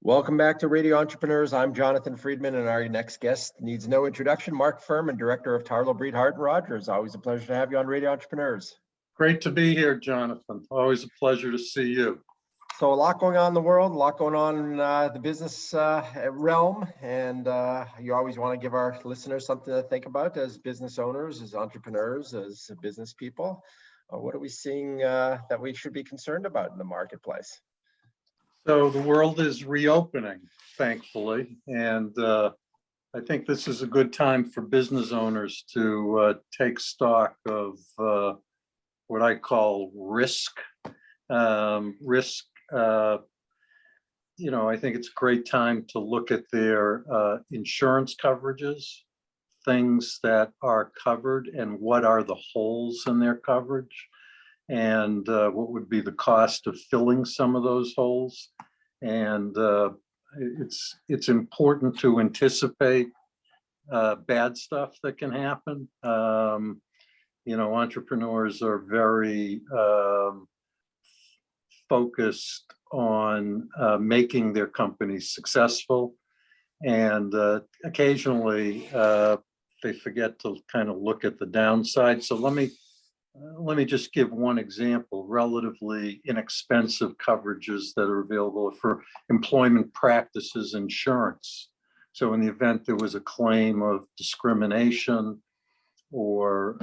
Welcome back to Radio Entrepreneurs. I'm Jonathan Freedman, and our next guest needs no introduction. Mark Furman, director of Tarlow, Hart Rodgers. Always a pleasure to have you on Radio Entrepreneurs. Great to be here, Jonathan. Always a pleasure to see you. So a lot going on in the world, a lot going on in the business realm, and you always want to give our listeners something to think about as business owners, as entrepreneurs, as business people. What are we seeing that we should be concerned about in the marketplace? So the world is reopening, thankfully, and I think this is a good time for business owners to take stock of what I call risk. I think it's a great time to look at their insurance coverages, things that are covered and what are the holes in their coverage, and what would be the cost of filling some of those holes. And it's important to anticipate bad stuff that can happen. Entrepreneurs are very focused on making their companies successful, and occasionally they forget to kind of look at the downside. So let me just give one example: relatively inexpensive coverages that are available for employment practices insurance. So in the event there was a claim of discrimination or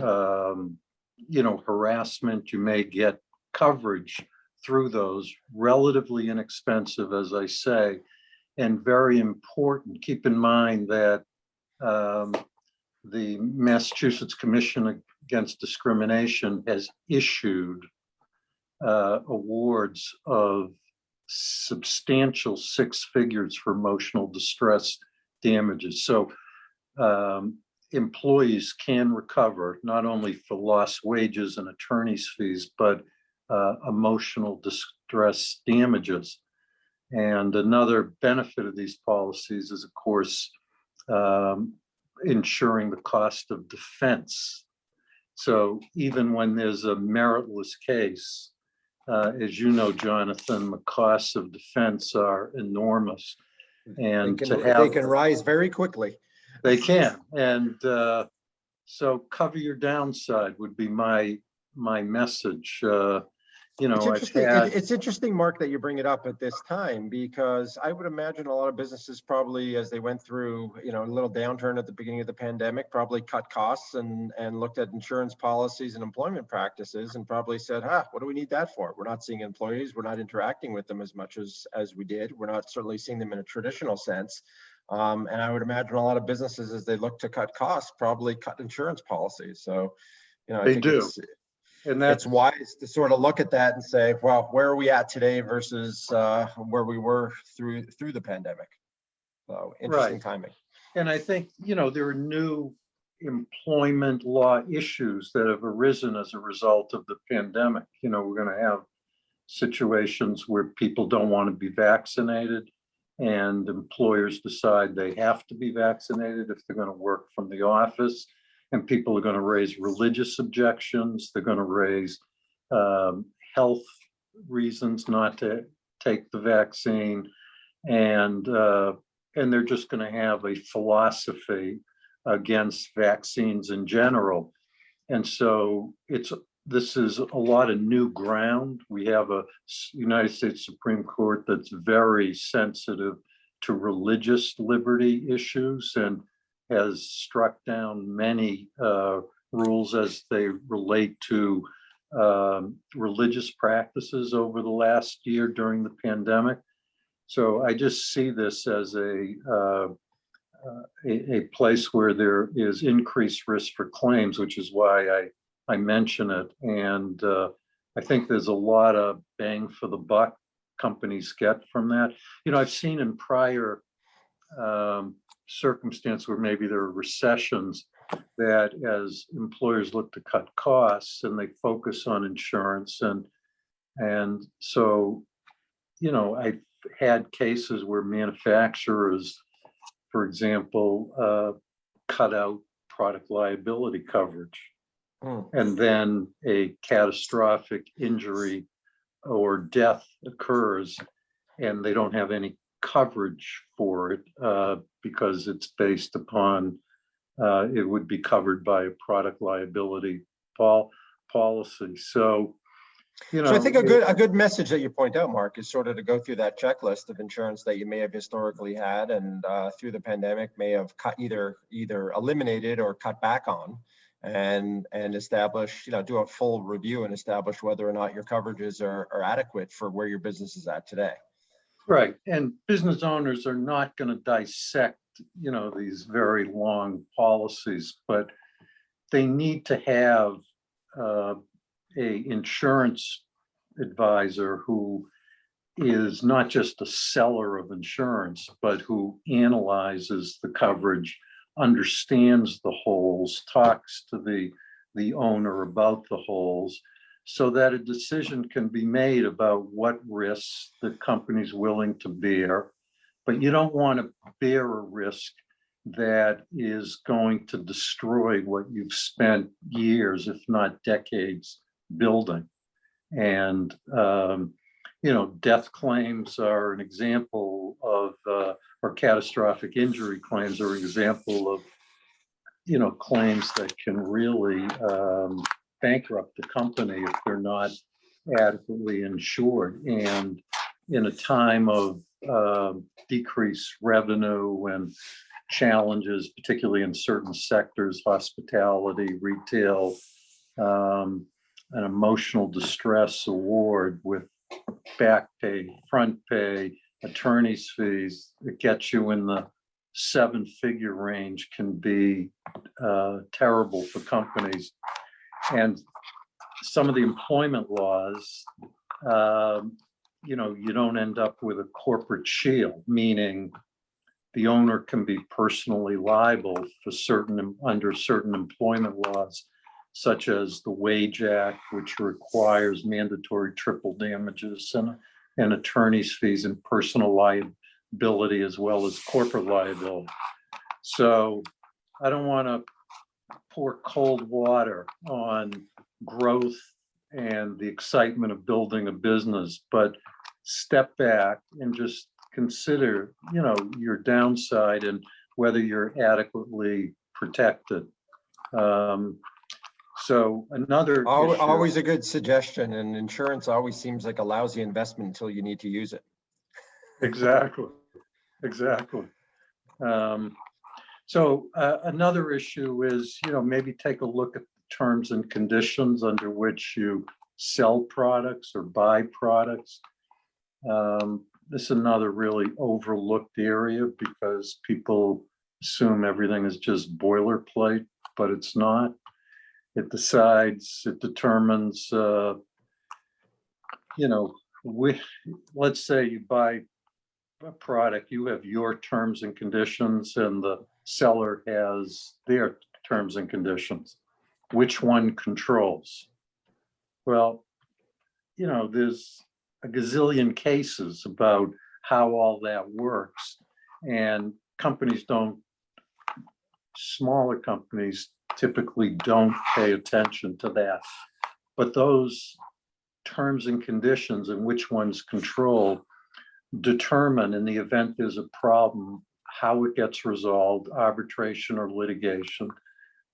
harassment, you may get coverage through those. Relatively inexpensive, as I say, and very important. Keep in mind that the Massachusetts Commission Against Discrimination has issued awards of substantial six figures for emotional distress damages. So employees can recover not only for lost wages and attorney's fees, but emotional distress damages. And another benefit of these policies is, of course, ensuring the cost of defense. So even when there's a meritless case, as you know, Jonathan, the costs of defense are enormous. And they can rise very quickly. They can. And so cover your downside would be my message. It's interesting, Mark, that you bring it up at this time, because I would imagine a lot of businesses probably, as they went through, a little downturn at the beginning of the pandemic, probably cut costs and looked at insurance policies and employment practices and probably said, what do we need that for? We're not seeing employees. We're not interacting with them as much as we did. We're not certainly seeing them in a traditional sense. And I would imagine a lot of businesses, as they look to cut costs, probably cut insurance policies. So, they do. And it's wise to sort of look at that and say, well, where are we at today versus where we were through the pandemic? So interesting timing. And I think, there are new employment law issues that have arisen as a result of the pandemic. We're going to have situations where people don't want to be vaccinated and employers decide they have to be vaccinated if they're going to work from the office. And people are going to raise religious objections. They're going to raise health reasons not to take the vaccine, and they're just going to have a philosophy against vaccines in general. And so this is a lot of new ground. We have a United States Supreme Court that's very sensitive to religious liberty issues and has struck down many rules as they relate to religious practices over the last year during the pandemic. So I just see this as a place where there is increased risk for claims, which is why I mention it. And I think there's a lot of bang for the buck companies get from that. I've seen in prior circumstance where maybe there are recessions, that as employers look to cut costs and they focus on insurance, and so I've had cases where manufacturers, for example, cut out product liability coverage, and then a catastrophic injury or death occurs and they don't have any coverage for it because it's based upon it would be covered by a product liability policy. So, So I think a good message that you point out, Mark, is sort of to go through that checklist of insurance that you may have historically had, and through the pandemic may have cut either eliminated or cut back on, and establish, do a full review and establish whether or not your coverages are adequate for where your business is at today. Right, and business owners are not going to dissect, these very long policies, but they need to have a insurance advisor who is not just a seller of insurance, but who analyzes the coverage, understands the holes, talks to the owner about the holes, so that a decision can be made about what risks the company's willing to bear. But you don't want to bear a risk that is going to destroy what you've spent years, if not decades, building. And, death claims are an example of, or catastrophic injury claims are an example of, claims that can really bankrupt the company if they're not adequately insured. And in a time of decreased revenue and challenges, particularly in certain sectors, hospitality, retail, an emotional distress award with back pay, front pay, attorney's fees that gets you in the 7-figure range can be terrible for companies. And some of the employment laws, you don't end up with a corporate shield, meaning the owner can be personally liable for under certain employment laws, such as the Wage Act, which requires mandatory triple damages and attorney's fees and personal liability as well as corporate liability. So I don't want to pour cold water on growth and the excitement of building a business, but step back and just consider, your downside and whether you're adequately protected. So another always a good suggestion, and insurance always seems like a lousy investment until you need to use it. Exactly. So another issue is, maybe take a look at the terms and conditions under which you sell products or buy products. This is another really overlooked area because people assume everything is just boilerplate, but it's not. It determines, let's say you buy a product, you have your terms and conditions and the seller has their terms and conditions. Which one controls? Well, there's a gazillion cases about how all that works, and smaller companies typically don't pay attention to that. But those terms and conditions and which ones control determine, in the event there's a problem, how it gets resolved, arbitration or litigation.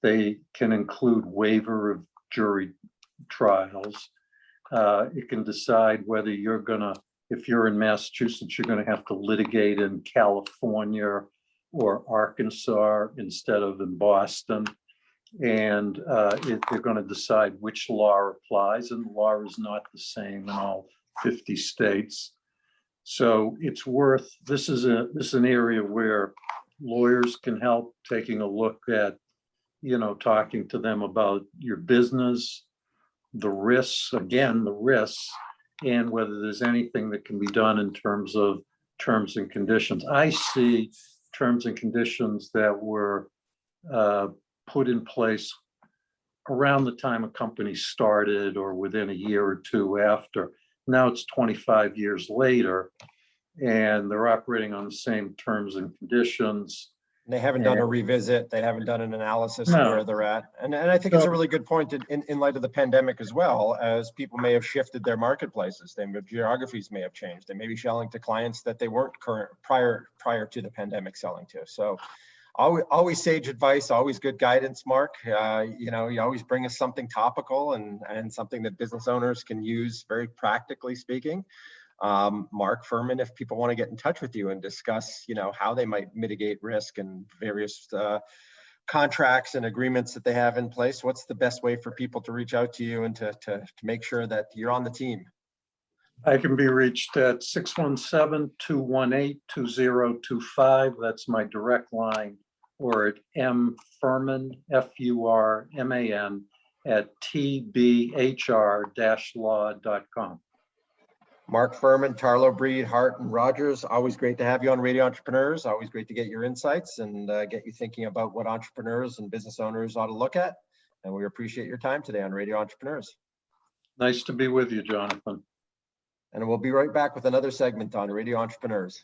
They can include waiver of jury trials. It can decide whether if you're in Massachusetts, you're going to have to litigate in California or Arkansas instead of in Boston. And they're going to decide which law applies, and the law is not the same in all 50 states. So this is an area where lawyers can help, taking a look at, talking to them about your business, the risks, and whether there's anything that can be done in terms of terms and conditions. I see terms and conditions that were put in place around the time a company started or within a year or two after. Now it's 25 years later, and they're operating on the same terms and conditions. And they haven't done a revisit. They haven't done an analysis of No. where they're at. And I think it's So- a really good point in light of the pandemic as well, as people may have shifted their marketplaces. Their geographies may have changed. They may be selling to clients that they weren't prior to the pandemic selling to. So always sage advice, always good guidance, Mark. You know, you always bring us something topical and something that business owners can use very practically speaking. Mark, Furman, if people want to get in touch with you and discuss, you know, how they might mitigate risk and various contracts and agreements that they have in place, what's the best way for people to reach out to you and to make sure that you're on the team? I can be reached at 617-218-2025. That's my direct line, or at mfurman, Furman, at tbhr-law.com. Mark Furman, Tarlow, Breed, Hart, and Rodgers. Always great to have you on Radio Entrepreneurs. Always great to get your insights and get you thinking about what entrepreneurs and business owners ought to look at. And we appreciate your time today on Radio Entrepreneurs. Nice to be with you, Jonathan. And we'll be right back with another segment on Radio Entrepreneurs.